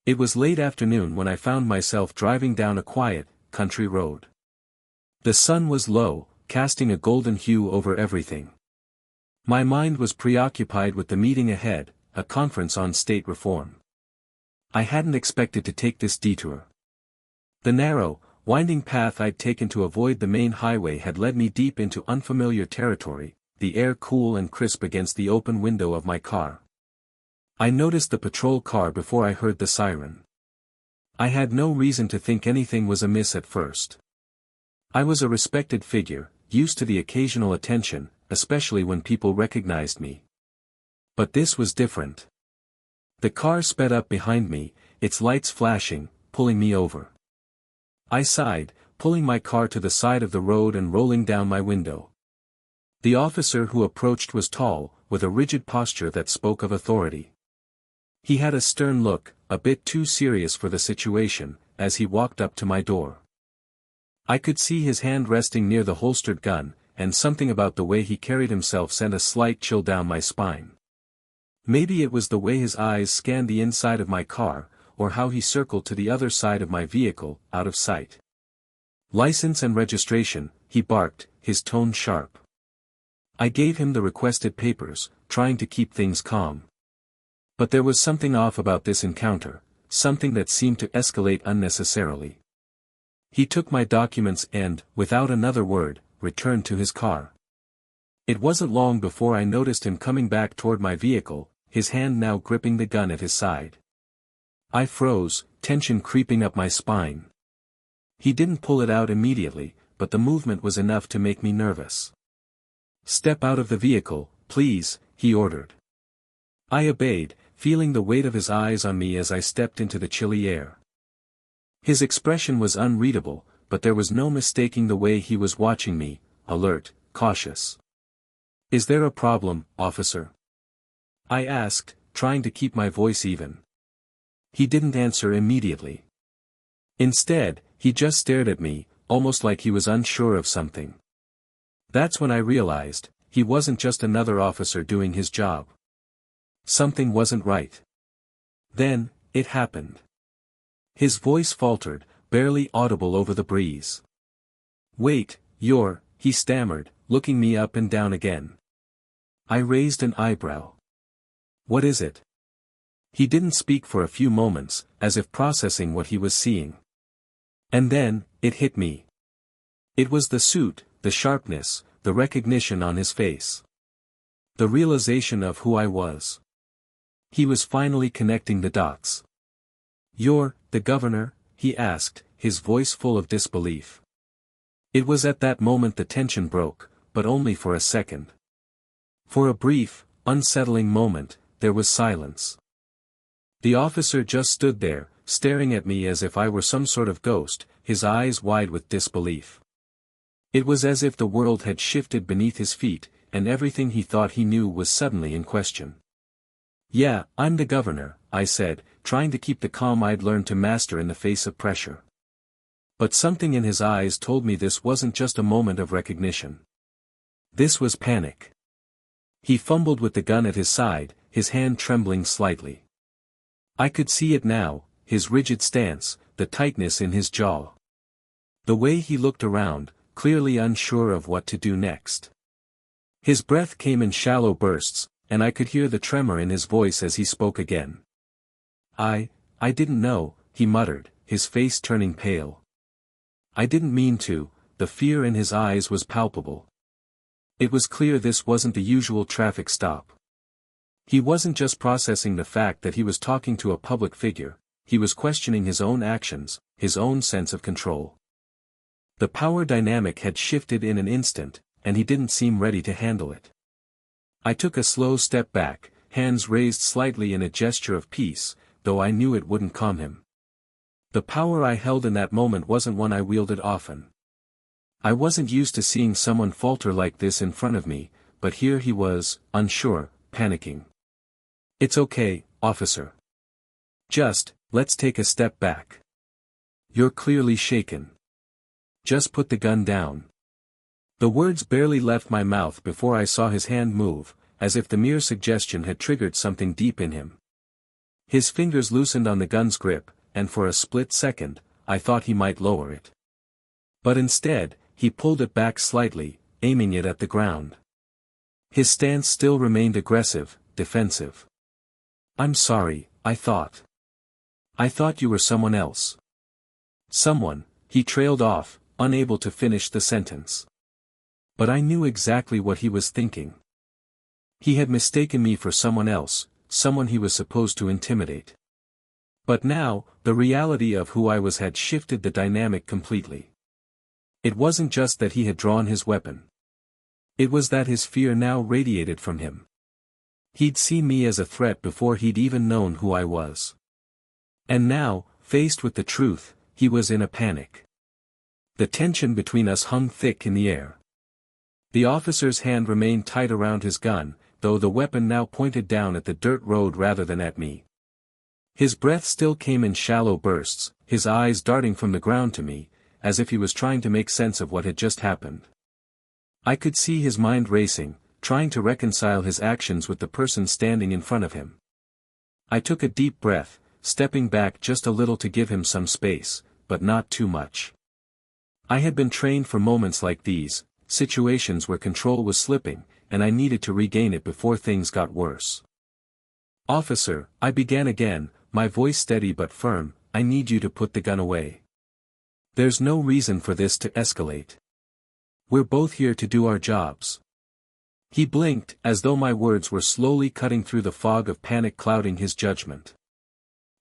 It was late afternoon when I found myself driving down a quiet, country road. The sun was low, casting a golden hue over everything. My mind was preoccupied with the meeting ahead, a conference on state reform. I hadn't expected to take this detour. The narrow, winding path I'd taken to avoid the main highway had led me deep into unfamiliar territory, the air cool and crisp against the open window of my car. I noticed the patrol car before I heard the siren. I had no reason to think anything was amiss at first. I was a respected figure, used to the occasional attention, especially when people recognized me. But this was different. The car sped up behind me, its lights flashing, pulling me over. I sighed, pulling my car to the side of the road and rolling down my window. The officer who approached was tall, with a rigid posture that spoke of authority. He had a stern look, a bit too serious for the situation, as he walked up to my door. I could see his hand resting near the holstered gun, and something about the way he carried himself sent a slight chill down my spine. Maybe it was the way his eyes scanned the inside of my car, or how he circled to the other side of my vehicle, out of sight. "License and registration," he barked, his tone sharp. I gave him the requested papers, trying to keep things calm. But there was something off about this encounter, something that seemed to escalate unnecessarily. He took my documents and, without another word, returned to his car. It wasn't long before I noticed him coming back toward my vehicle, his hand now gripping the gun at his side. I froze, tension creeping up my spine. He didn't pull it out immediately, but the movement was enough to make me nervous. "Step out of the vehicle, please," he ordered. I obeyed, feeling the weight of his eyes on me as I stepped into the chilly air. His expression was unreadable, but there was no mistaking the way he was watching me, alert, cautious. "Is there a problem, officer?" I asked, trying to keep my voice even. He didn't answer immediately. Instead, he just stared at me, almost like he was unsure of something. That's when I realized, he wasn't just another officer doing his job. Something wasn't right. Then, it happened. His voice faltered, barely audible over the breeze. "Wait, he stammered, looking me up and down again. I raised an eyebrow. "What is it?" He didn't speak for a few moments, as if processing what he was seeing. And then, it hit me. It was the suit, the sharpness, the recognition on his face. The realization of who I was. He was finally connecting the dots. "You're the governor?" he asked, his voice full of disbelief. It was at that moment the tension broke, but only for a second. For a brief, unsettling moment, there was silence. The officer just stood there, staring at me as if I were some sort of ghost, his eyes wide with disbelief. It was as if the world had shifted beneath his feet, and everything he thought he knew was suddenly in question. "Yeah, I'm the governor," I said, trying to keep the calm I'd learned to master in the face of pressure. But something in his eyes told me this wasn't just a moment of recognition. This was panic. He fumbled with the gun at his side, his hand trembling slightly. I could see it now, his rigid stance, the tightness in his jaw. The way he looked around, clearly unsure of what to do next. His breath came in shallow bursts, and I could hear the tremor in his voice as he spoke again. I didn't know," he muttered, his face turning pale. "I didn't mean to." The fear in his eyes was palpable. It was clear this wasn't the usual traffic stop. He wasn't just processing the fact that he was talking to a public figure, he was questioning his own actions, his own sense of control. The power dynamic had shifted in an instant, and he didn't seem ready to handle it. I took a slow step back, hands raised slightly in a gesture of peace, though I knew it wouldn't calm him. The power I held in that moment wasn't one I wielded often. I wasn't used to seeing someone falter like this in front of me, but here he was, unsure, panicking. "It's okay, officer. Just, let's take a step back. You're clearly shaken. Just put the gun down." The words barely left my mouth before I saw his hand move, as if the mere suggestion had triggered something deep in him. His fingers loosened on the gun's grip, and for a split second, I thought he might lower it. But instead, he pulled it back slightly, aiming it at the ground. His stance still remained aggressive, defensive. "I'm sorry," I thought. "I thought you were someone else." "Someone," he trailed off, unable to finish the sentence. But I knew exactly what he was thinking. He had mistaken me for someone else, someone he was supposed to intimidate. But now, the reality of who I was had shifted the dynamic completely. It wasn't just that he had drawn his weapon. It was that his fear now radiated from him. He'd seen me as a threat before he'd even known who I was. And now, faced with the truth, he was in a panic. The tension between us hung thick in the air. The officer's hand remained tight around his gun, though the weapon now pointed down at the dirt road rather than at me. His breath still came in shallow bursts, his eyes darting from the ground to me, as if he was trying to make sense of what had just happened. I could see his mind racing, trying to reconcile his actions with the person standing in front of him. I took a deep breath, stepping back just a little to give him some space, but not too much. I had been trained for moments like these, situations where control was slipping, and I needed to regain it before things got worse. "Officer," I began again, my voice steady but firm, "I need you to put the gun away. There's no reason for this to escalate. We're both here to do our jobs." He blinked, as though my words were slowly cutting through the fog of panic clouding his judgment.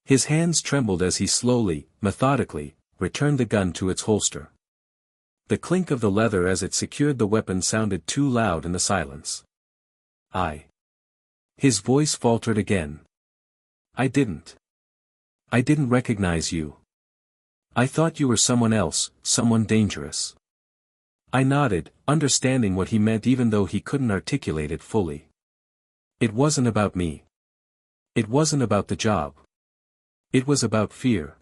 His hands trembled as he slowly, methodically, returned the gun to its holster. The clink of the leather as it secured the weapon sounded too loud in the silence. His voice faltered again. I didn't recognize you. I thought you were someone else, someone dangerous." I nodded, understanding what he meant even though he couldn't articulate it fully. It wasn't about me. It wasn't about the job. It was about fear.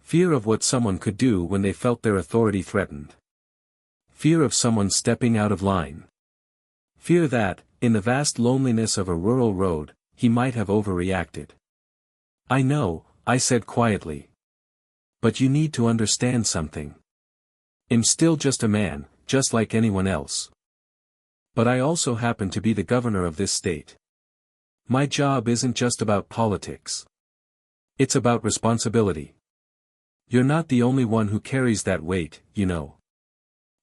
Fear of what someone could do when they felt their authority threatened. Fear of someone stepping out of line. Fear that, in the vast loneliness of a rural road, he might have overreacted. "I know," I said quietly. "But you need to understand something. I'm still just a man, just like anyone else. But I also happen to be the governor of this state. My job isn't just about politics. It's about responsibility. You're not the only one who carries that weight, you know."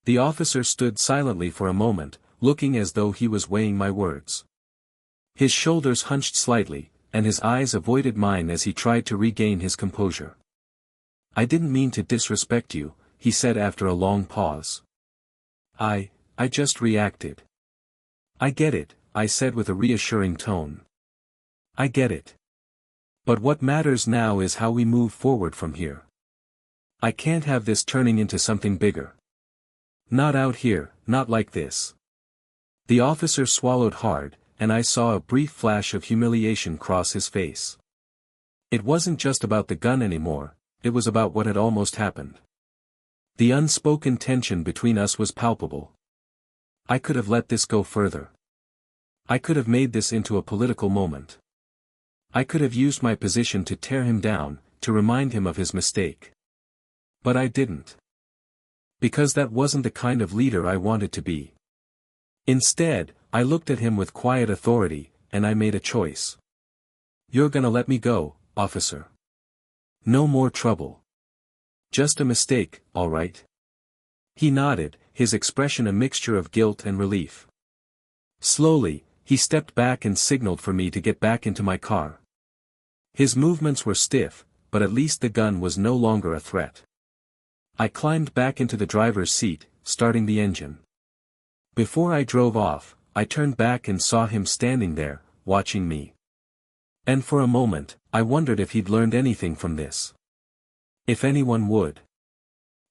The officer stood silently for a moment, looking as though he was weighing my words. His shoulders hunched slightly, and his eyes avoided mine as he tried to regain his composure. "I didn't mean to disrespect you," he said after a long pause. I just reacted." "I get it," I said with a reassuring tone. "I get it. But what matters now is how we move forward from here. I can't have this turning into something bigger. Not out here, not like this." The officer swallowed hard, and I saw a brief flash of humiliation cross his face. It wasn't just about the gun anymore, it was about what had almost happened. The unspoken tension between us was palpable. I could have let this go further. I could have made this into a political moment. I could have used my position to tear him down, to remind him of his mistake. But I didn't. Because that wasn't the kind of leader I wanted to be. Instead, I looked at him with quiet authority, and I made a choice. "You're gonna let me go, officer. No more trouble. Just a mistake, all right?" He nodded, his expression a mixture of guilt and relief. Slowly, he stepped back and signaled for me to get back into my car. His movements were stiff, but at least the gun was no longer a threat. I climbed back into the driver's seat, starting the engine. Before I drove off, I turned back and saw him standing there, watching me. And for a moment, I wondered if he'd learned anything from this. If anyone would.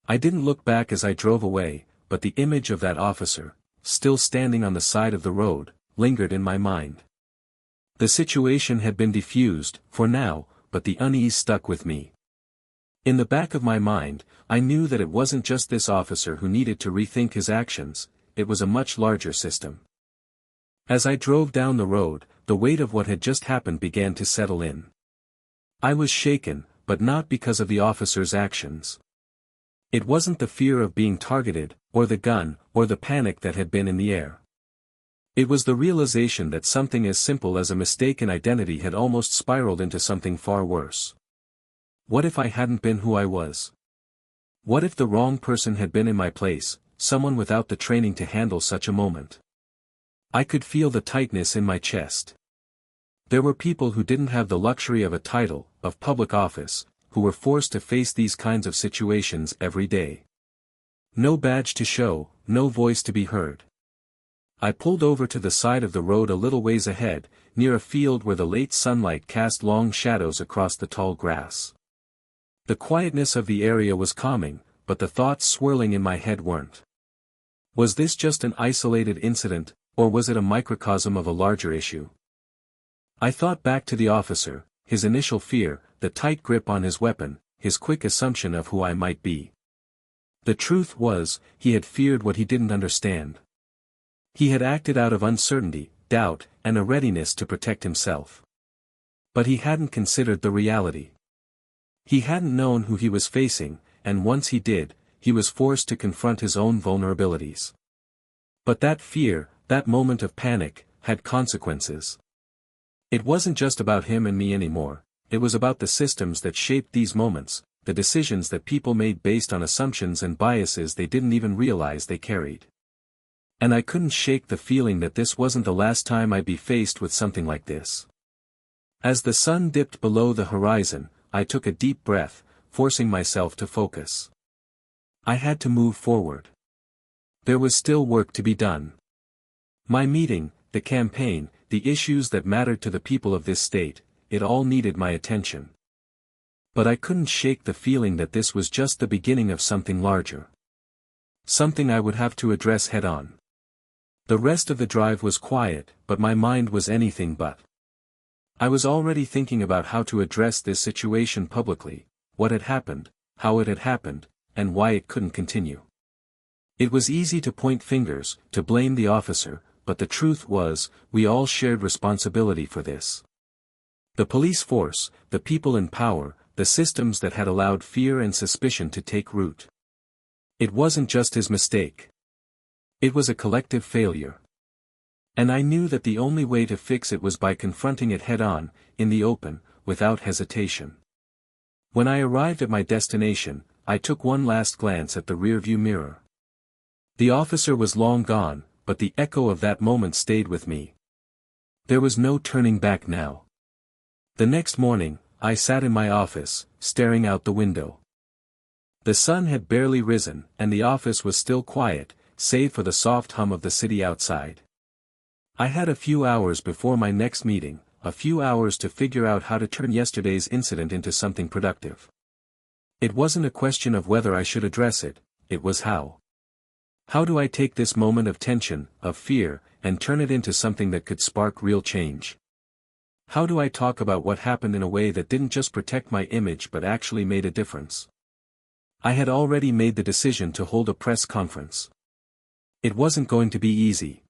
I didn't look back as I drove away, but the image of that officer, still standing on the side of the road, lingered in my mind. The situation had been diffused, for now, but the unease stuck with me. In the back of my mind, I knew that it wasn't just this officer who needed to rethink his actions, it was a much larger system. As I drove down the road, the weight of what had just happened began to settle in. I was shaken, but not because of the officer's actions. It wasn't the fear of being targeted, or the gun, or the panic that had been in the air. It was the realization that something as simple as a mistaken identity had almost spiraled into something far worse. What if I hadn't been who I was? What if the wrong person had been in my place, someone without the training to handle such a moment? I could feel the tightness in my chest. There were people who didn't have the luxury of a title, of public office, who were forced to face these kinds of situations every day. No badge to show, no voice to be heard. I pulled over to the side of the road a little ways ahead, near a field where the late sunlight cast long shadows across the tall grass. The quietness of the area was calming, but the thoughts swirling in my head weren't. Was this just an isolated incident, or was it a microcosm of a larger issue? I thought back to the officer, his initial fear, the tight grip on his weapon, his quick assumption of who I might be. The truth was, he had feared what he didn't understand. He had acted out of uncertainty, doubt, and a readiness to protect himself. But he hadn't considered the reality. He hadn't known who he was facing, and once he did, he was forced to confront his own vulnerabilities. But that fear, that moment of panic, had consequences. It wasn't just about him and me anymore, it was about the systems that shaped these moments, the decisions that people made based on assumptions and biases they didn't even realize they carried. And I couldn't shake the feeling that this wasn't the last time I'd be faced with something like this. As the sun dipped below the horizon, I took a deep breath, forcing myself to focus. I had to move forward. There was still work to be done. My meeting, the campaign, the issues that mattered to the people of this state, it all needed my attention. But I couldn't shake the feeling that this was just the beginning of something larger. Something I would have to address head-on. The rest of the drive was quiet, but my mind was anything but. I was already thinking about how to address this situation publicly, what had happened, how it had happened, and why it couldn't continue. It was easy to point fingers, to blame the officer, but the truth was, we all shared responsibility for this. The police force, the people in power, the systems that had allowed fear and suspicion to take root. It wasn't just his mistake. It was a collective failure. And I knew that the only way to fix it was by confronting it head-on, in the open, without hesitation. When I arrived at my destination, I took one last glance at the rearview mirror. The officer was long gone, but the echo of that moment stayed with me. There was no turning back now. The next morning, I sat in my office, staring out the window. The sun had barely risen, and the office was still quiet, save for the soft hum of the city outside. I had a few hours before my next meeting, a few hours to figure out how to turn yesterday's incident into something productive. It wasn't a question of whether I should address it, it was how. How do I take this moment of tension, of fear, and turn it into something that could spark real change? How do I talk about what happened in a way that didn't just protect my image but actually made a difference? I had already made the decision to hold a press conference. It wasn't going to be easy.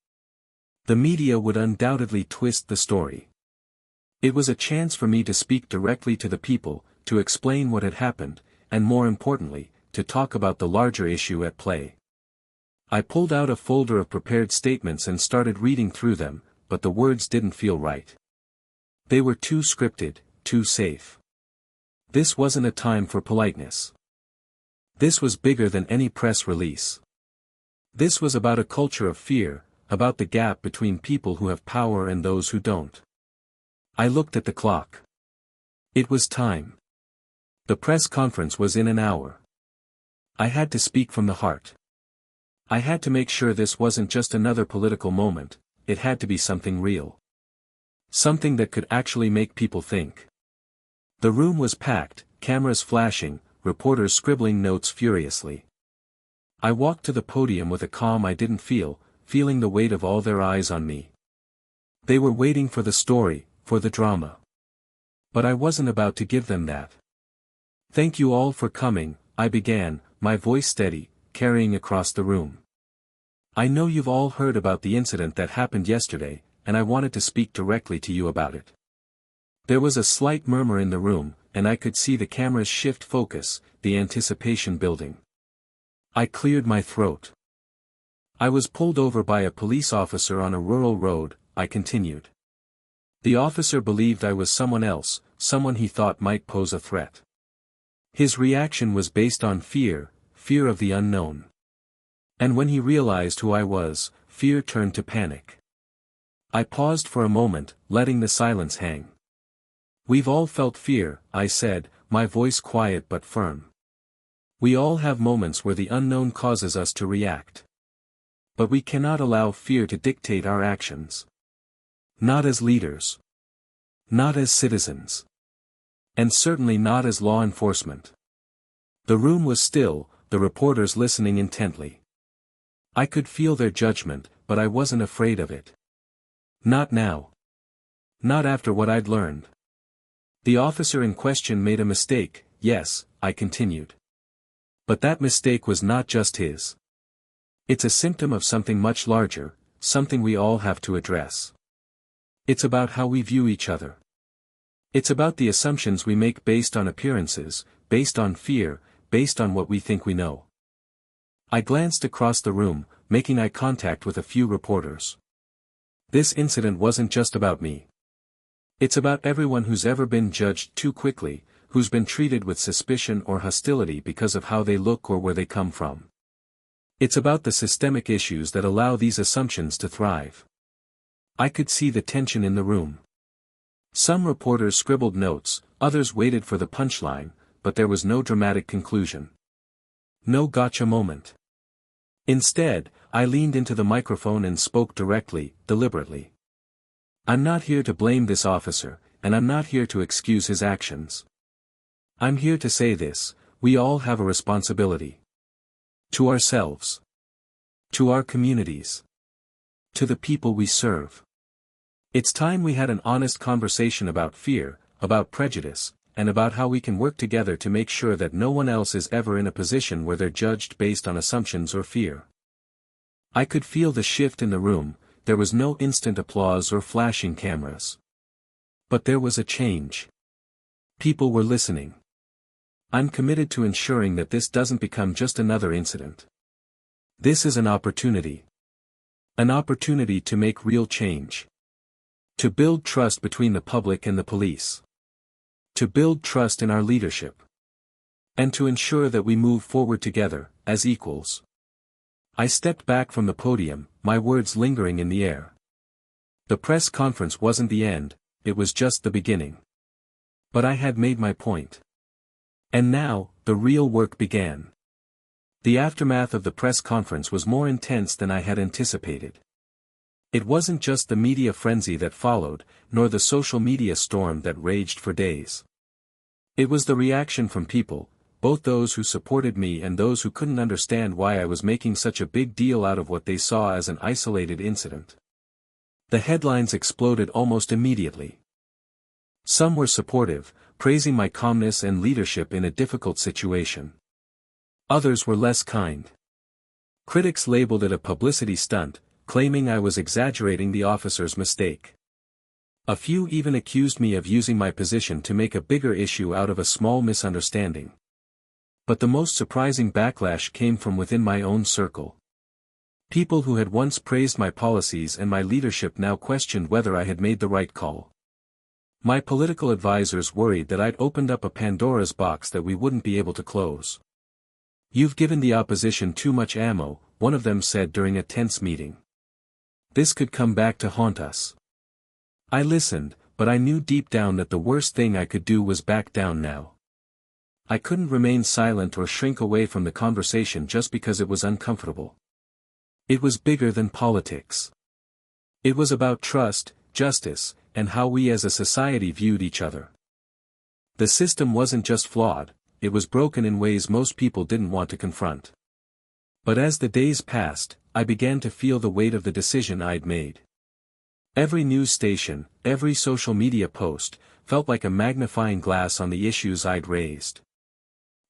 The media would undoubtedly twist the story. It was a chance for me to speak directly to the people, to explain what had happened, and more importantly, to talk about the larger issue at play. I pulled out a folder of prepared statements and started reading through them, but the words didn't feel right. They were too scripted, too safe. This wasn't a time for politeness. This was bigger than any press release. This was about a culture of fear, about the gap between people who have power and those who don't. I looked at the clock. It was time. The press conference was in an hour. I had to speak from the heart. I had to make sure this wasn't just another political moment, it had to be something real. Something that could actually make people think. The room was packed, cameras flashing, reporters scribbling notes furiously. I walked to the podium with a calm I didn't feel, feeling the weight of all their eyes on me. They were waiting for the story, for the drama. But I wasn't about to give them that. "Thank you all for coming," I began, my voice steady, carrying across the room. "I know you've all heard about the incident that happened yesterday, and I wanted to speak directly to you about it." There was a slight murmur in the room, and I could see the camera's shift focus, the anticipation building. I cleared my throat. I was pulled over by a police officer on a rural road, I continued. The officer believed I was someone else, someone he thought might pose a threat. His reaction was based on fear of the unknown. And when he realized who I was, fear turned to panic. I paused for a moment, letting the silence hang. We've all felt fear, I said, my voice quiet but firm. We all have moments where the unknown causes us to react. But we cannot allow fear to dictate our actions. Not as leaders. Not as citizens. And certainly not as law enforcement. The room was still, the reporters listening intently. I could feel their judgment, but I wasn't afraid of it. Not now. Not after what I'd learned. The officer in question made a mistake, yes, I continued. But that mistake was not just his. It's a symptom of something much larger, something we all have to address. It's about how we view each other. It's about the assumptions we make based on appearances, based on fear, based on what we think we know. I glanced across the room, making eye contact with a few reporters. This incident wasn't just about me. It's about everyone who's ever been judged too quickly, who's been treated with suspicion or hostility because of how they look or where they come from. It's about the systemic issues that allow these assumptions to thrive. I could see the tension in the room. Some reporters scribbled notes, others waited for the punchline, but there was no dramatic conclusion. No gotcha moment. Instead, I leaned into the microphone and spoke directly, deliberately. I'm not here to blame this officer, and I'm not here to excuse his actions. I'm here to say this: we all have a responsibility. To ourselves. To our communities. To the people we serve. It's time we had an honest conversation about fear, about prejudice, and about how we can work together to make sure that no one else is ever in a position where they're judged based on assumptions or fear. I could feel the shift in the room. There was no instant applause or flashing cameras. But there was a change. People were listening. I'm committed to ensuring that this doesn't become just another incident. This is an opportunity. An opportunity to make real change. To build trust between the public and the police. To build trust in our leadership. And to ensure that we move forward together, as equals. I stepped back from the podium, my words lingering in the air. The press conference wasn't the end, it was just the beginning. But I had made my point. And now, the real work began. The aftermath of the press conference was more intense than I had anticipated. It wasn't just the media frenzy that followed, nor the social media storm that raged for days. It was the reaction from people, both those who supported me and those who couldn't understand why I was making such a big deal out of what they saw as an isolated incident. The headlines exploded almost immediately. Some were supportive, praising my calmness and leadership in a difficult situation. Others were less kind. Critics labeled it a publicity stunt, claiming I was exaggerating the officer's mistake. A few even accused me of using my position to make a bigger issue out of a small misunderstanding. But the most surprising backlash came from within my own circle. People who had once praised my policies and my leadership now questioned whether I had made the right call. My political advisors worried that I'd opened up a Pandora's box that we wouldn't be able to close. "You've given the opposition too much ammo," one of them said during a tense meeting. "This could come back to haunt us." I listened, but I knew deep down that the worst thing I could do was back down now. I couldn't remain silent or shrink away from the conversation just because it was uncomfortable. It was bigger than politics. It was about trust, justice, and how we as a society viewed each other. The system wasn't just flawed, it was broken in ways most people didn't want to confront. But as the days passed, I began to feel the weight of the decision I'd made. Every news station, every social media post, felt like a magnifying glass on the issues I'd raised.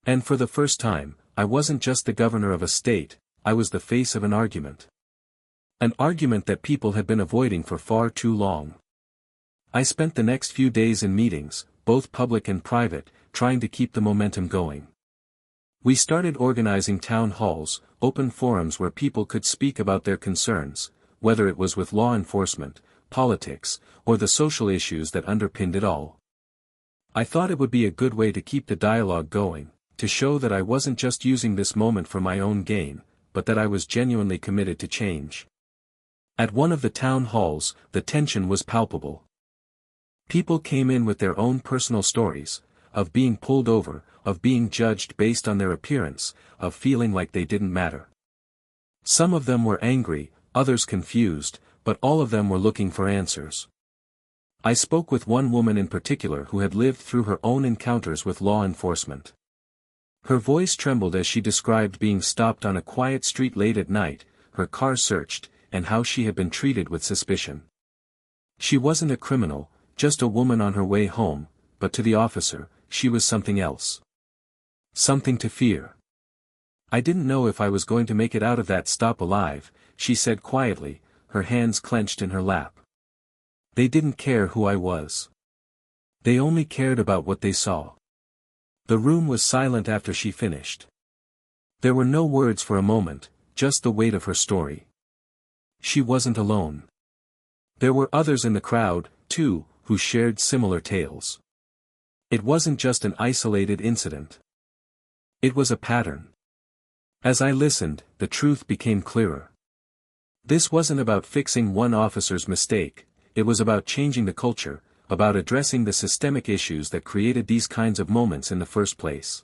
And for the first time, I wasn't just the governor of a state, I was the face of an argument. An argument that people had been avoiding for far too long. I spent the next few days in meetings, both public and private, trying to keep the momentum going. We started organizing town halls, open forums where people could speak about their concerns, whether it was with law enforcement, politics, or the social issues that underpinned it all. I thought it would be a good way to keep the dialogue going, to show that I wasn't just using this moment for my own gain, but that I was genuinely committed to change. At one of the town halls, the tension was palpable. People came in with their own personal stories, of being pulled over, of being judged based on their appearance, of feeling like they didn't matter. Some of them were angry, others confused, but all of them were looking for answers. I spoke with one woman in particular who had lived through her own encounters with law enforcement. Her voice trembled as she described being stopped on a quiet street late at night, her car searched, and how she had been treated with suspicion. She wasn't a criminal, just a woman on her way home, but to the officer, she was something else. Something to fear. I didn't know if I was going to make it out of that stop alive, she said quietly, her hands clenched in her lap. They didn't care who I was. They only cared about what they saw. The room was silent after she finished. There were no words for a moment, just the weight of her story. She wasn't alone. There were others in the crowd, too, who shared similar tales. It wasn't just an isolated incident. It was a pattern. As I listened, the truth became clearer. This wasn't about fixing one officer's mistake, it was about changing the culture, about addressing the systemic issues that created these kinds of moments in the first place.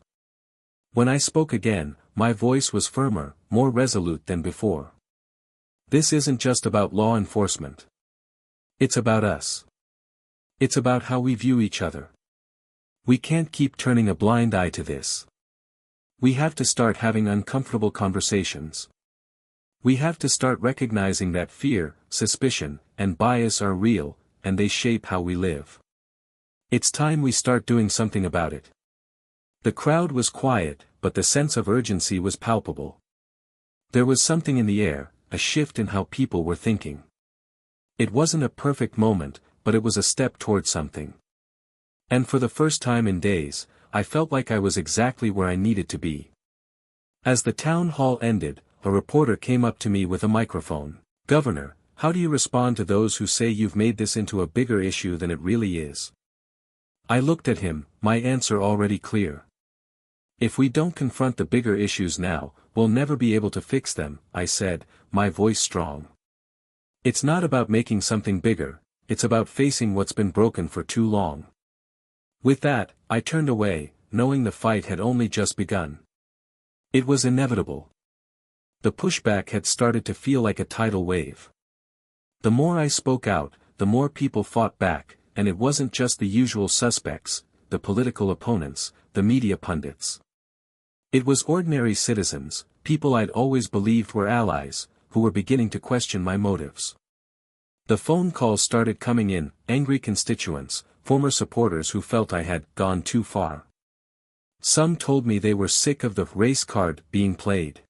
When I spoke again, my voice was firmer, more resolute than before. This isn't just about law enforcement. It's about us. It's about how we view each other. We can't keep turning a blind eye to this. We have to start having uncomfortable conversations. We have to start recognizing that fear, suspicion, and bias are real, and they shape how we live. It's time we start doing something about it. The crowd was quiet, but the sense of urgency was palpable. There was something in the air, a shift in how people were thinking. It wasn't a perfect moment, but it was a step toward something. And for the first time in days, I felt like I was exactly where I needed to be. As the town hall ended, a reporter came up to me with a microphone. "Governor, how do you respond to those who say you've made this into a bigger issue than it really is?" I looked at him, my answer already clear. "If we don't confront the bigger issues now, we'll never be able to fix them," I said, my voice strong. "It's not about making something bigger, it's about facing what's been broken for too long." With that, I turned away, knowing the fight had only just begun. It was inevitable. The pushback had started to feel like a tidal wave. The more I spoke out, the more people fought back, and it wasn't just the usual suspects, the political opponents, the media pundits. It was ordinary citizens, people I'd always believed were allies, who were beginning to question my motives. The phone calls started coming in, angry constituents, former supporters who felt I had gone too far. Some told me they were sick of the race card being played.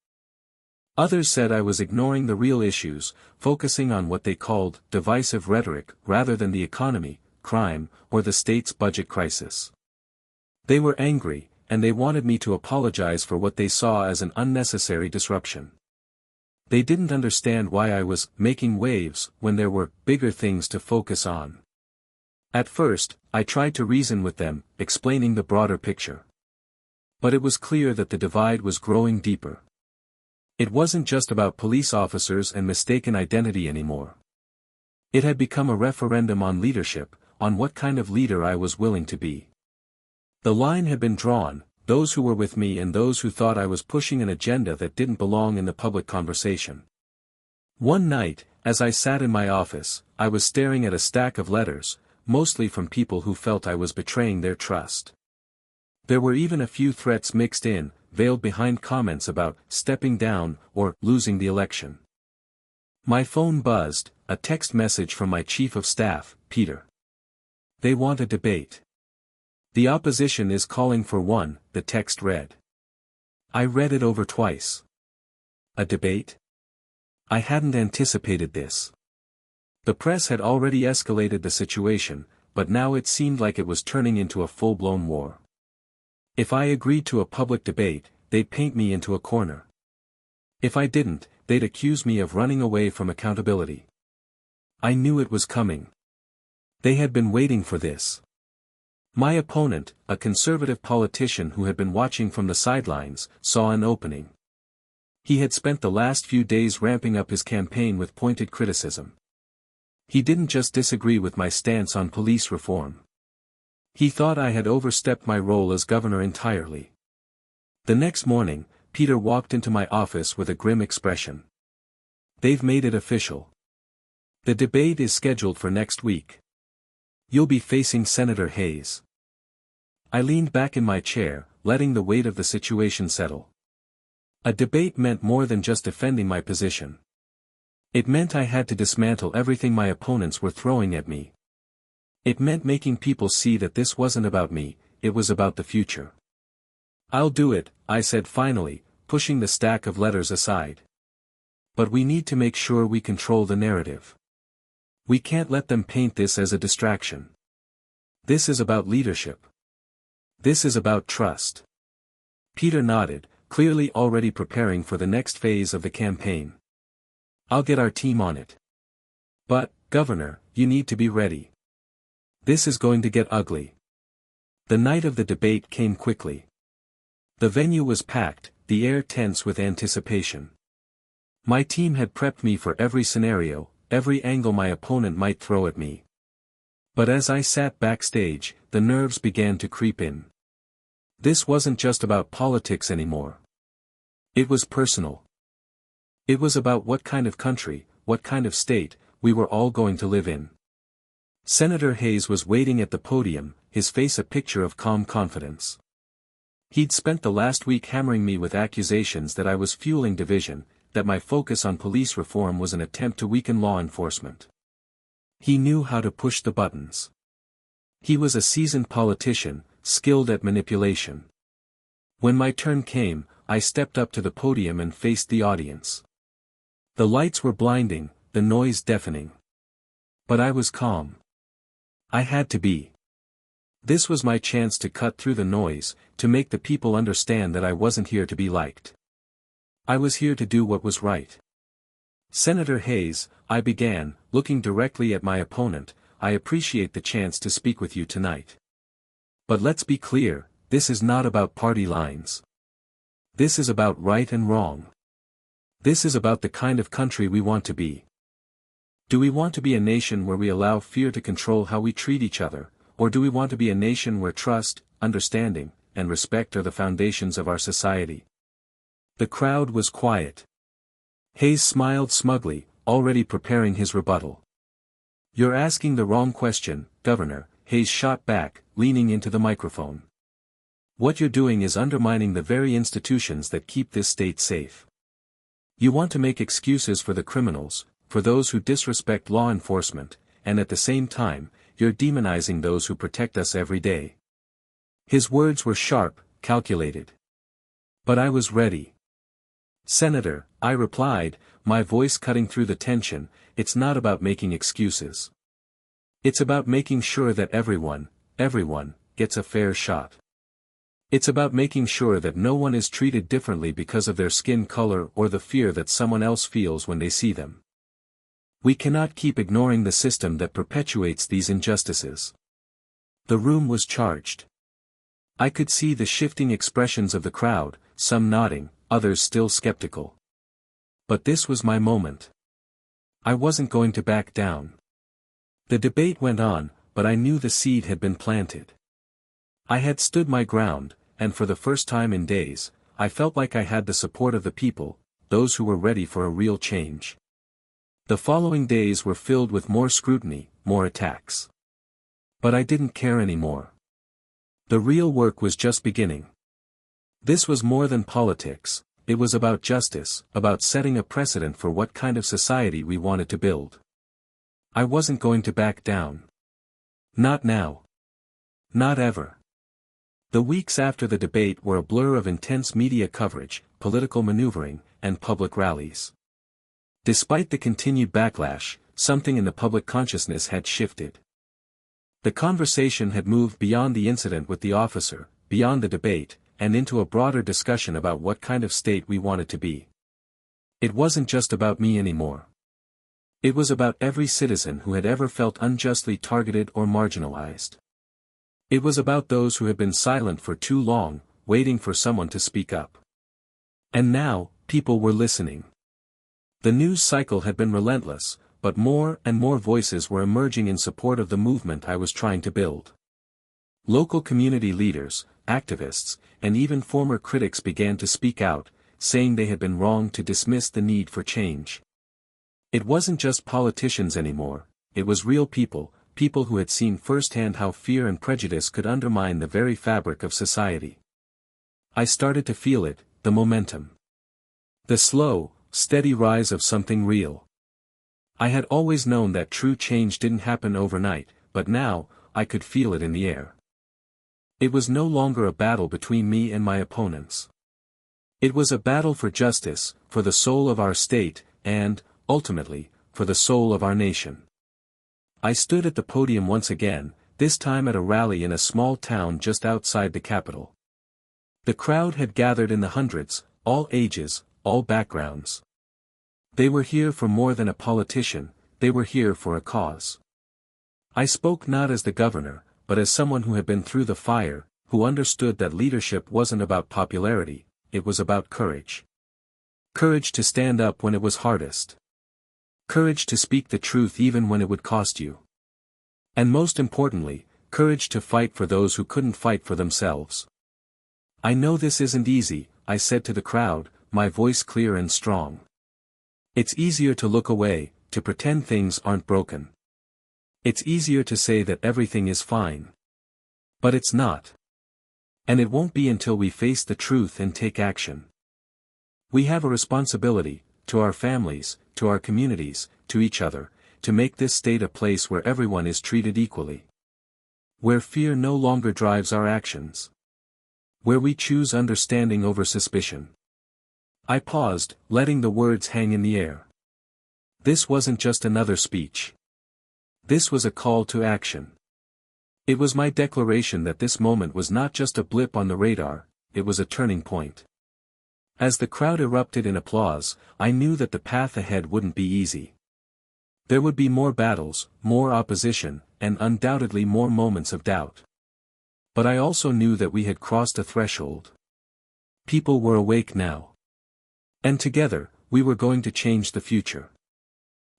Others said I was ignoring the real issues, focusing on what they called divisive rhetoric rather than the economy, crime, or the state's budget crisis. They were angry, and they wanted me to apologize for what they saw as an unnecessary disruption. They didn't understand why I was making waves when there were bigger things to focus on. At first, I tried to reason with them, explaining the broader picture. But it was clear that the divide was growing deeper. It wasn't just about police officers and mistaken identity anymore. It had become a referendum on leadership, on what kind of leader I was willing to be. The line had been drawn, those who were with me and those who thought I was pushing an agenda that didn't belong in the public conversation. One night, as I sat in my office, I was staring at a stack of letters, mostly from people who felt I was betraying their trust. There were even a few threats mixed in, veiled behind comments about stepping down or losing the election. My phone buzzed, a text message from my chief of staff, Peter. "They want a debate. The opposition is calling for one," the text read. I read it over twice. A debate? I hadn't anticipated this. The press had already escalated the situation, but now it seemed like it was turning into a full-blown war. If I agreed to a public debate, they'd paint me into a corner. If I didn't, they'd accuse me of running away from accountability. I knew it was coming. They had been waiting for this. My opponent, a conservative politician who had been watching from the sidelines, saw an opening. He had spent the last few days ramping up his campaign with pointed criticism. He didn't just disagree with my stance on police reform. He thought I had overstepped my role as governor entirely. The next morning, Peter walked into my office with a grim expression. "They've made it official. The debate is scheduled for next week. You'll be facing Senator Hayes." I leaned back in my chair, letting the weight of the situation settle. A debate meant more than just defending my position. It meant I had to dismantle everything my opponents were throwing at me. It meant making people see that this wasn't about me, it was about the future. "I'll do it," I said finally, pushing the stack of letters aside. "But we need to make sure we control the narrative. We can't let them paint this as a distraction. This is about leadership. This is about trust." Peter nodded, clearly already preparing for the next phase of the campaign. "I'll get our team on it. But, Governor, you need to be ready. This is going to get ugly." The night of the debate came quickly. The venue was packed, the air tense with anticipation. My team had prepped me for every scenario, every angle my opponent might throw at me. But as I sat backstage, the nerves began to creep in. This wasn't just about politics anymore. It was personal. It was about what kind of country, what kind of state, we were all going to live in. Senator Hayes was waiting at the podium, his face a picture of calm confidence. He'd spent the last week hammering me with accusations that I was fueling division, that my focus on police reform was an attempt to weaken law enforcement. He knew how to push the buttons. He was a seasoned politician, skilled at manipulation. When my turn came, I stepped up to the podium and faced the audience. The lights were blinding, the noise deafening. But I was calm. I had to be. This was my chance to cut through the noise, to make the people understand that I wasn't here to be liked. I was here to do what was right. "Senator Hayes," I began, looking directly at my opponent, "I appreciate the chance to speak with you tonight. But let's be clear, this is not about party lines. This is about right and wrong. This is about the kind of country we want to be. Do we want to be a nation where we allow fear to control how we treat each other, or do we want to be a nation where trust, understanding, and respect are the foundations of our society?" The crowd was quiet. Hayes smiled smugly, already preparing his rebuttal. "You're asking the wrong question, Governor," Hayes shot back, leaning into the microphone. "What you're doing is undermining the very institutions that keep this state safe. You want to make excuses for the criminals, for those who disrespect law enforcement, and at the same time, you're demonizing those who protect us every day." His words were sharp, calculated. But I was ready. "Senator," I replied, my voice cutting through the tension, "it's not about making excuses. It's about making sure that everyone, gets a fair shot. It's about making sure that no one is treated differently because of their skin color or the fear that someone else feels when they see them. We cannot keep ignoring the system that perpetuates these injustices." The room was charged. I could see the shifting expressions of the crowd, some nodding, others still skeptical. But this was my moment. I wasn't going to back down. The debate went on, but I knew the seed had been planted. I had stood my ground, and for the first time in days, I felt like I had the support of the people, those who were ready for a real change. The following days were filled with more scrutiny, more attacks. But I didn't care anymore. The real work was just beginning. This was more than politics, it was about justice, about setting a precedent for what kind of society we wanted to build. I wasn't going to back down. Not now. Not ever. The weeks after the debate were a blur of intense media coverage, political maneuvering, and public rallies. Despite the continued backlash, something in the public consciousness had shifted. The conversation had moved beyond the incident with the officer, beyond the debate, and into a broader discussion about what kind of state we wanted to be. It wasn't just about me anymore. It was about every citizen who had ever felt unjustly targeted or marginalized. It was about those who had been silent for too long, waiting for someone to speak up. And now, people were listening. The news cycle had been relentless, but more and more voices were emerging in support of the movement I was trying to build. Local community leaders, activists, and even former critics began to speak out, saying they had been wrong to dismiss the need for change. It wasn't just politicians anymore, it was real people, people who had seen firsthand how fear and prejudice could undermine the very fabric of society. I started to feel it, the momentum. The slow, steady rise of something real. I had always known that true change didn't happen overnight, but now, I could feel it in the air. It was no longer a battle between me and my opponents. It was a battle for justice, for the soul of our state, and, ultimately, for the soul of our nation. I stood at the podium once again, this time at a rally in a small town just outside the capital. The crowd had gathered in the hundreds, all ages, all backgrounds. They were here for more than a politician, they were here for a cause. I spoke not as the governor, but as someone who had been through the fire, who understood that leadership wasn't about popularity, it was about courage. Courage to stand up when it was hardest. Courage to speak the truth even when it would cost you. And most importantly, courage to fight for those who couldn't fight for themselves. I know this isn't easy, I said to the crowd, my voice clear and strong. It's easier to look away, to pretend things aren't broken. It's easier to say that everything is fine. But it's not. And it won't be until we face the truth and take action. We have a responsibility, to our families, to our communities, to each other, to make this state a place where everyone is treated equally. Where fear no longer drives our actions. Where we choose understanding over suspicion. I paused, letting the words hang in the air. This wasn't just another speech. This was a call to action. It was my declaration that this moment was not just a blip on the radar, it was a turning point. As the crowd erupted in applause, I knew that the path ahead wouldn't be easy. There would be more battles, more opposition, and undoubtedly more moments of doubt. But I also knew that we had crossed a threshold. People were awake now. And together, we were going to change the future.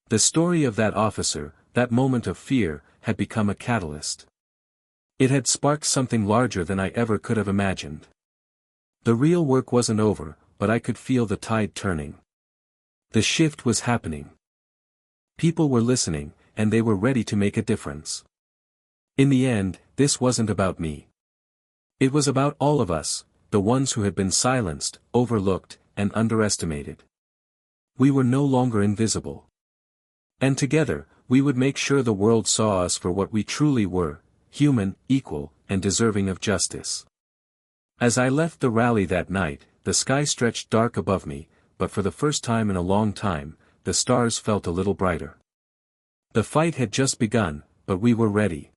The story of that officer, that moment of fear, had become a catalyst. It had sparked something larger than I ever could have imagined. The real work wasn't over, but I could feel the tide turning. The shift was happening. People were listening, and they were ready to make a difference. In the end, this wasn't about me. It was about all of us, the ones who had been silenced, overlooked, and underestimated. We were no longer invisible. And together, we would make sure the world saw us for what we truly were, human, equal, and deserving of justice. As I left the rally that night, the sky stretched dark above me, but for the first time in a long time, the stars felt a little brighter. The fight had just begun, but we were ready.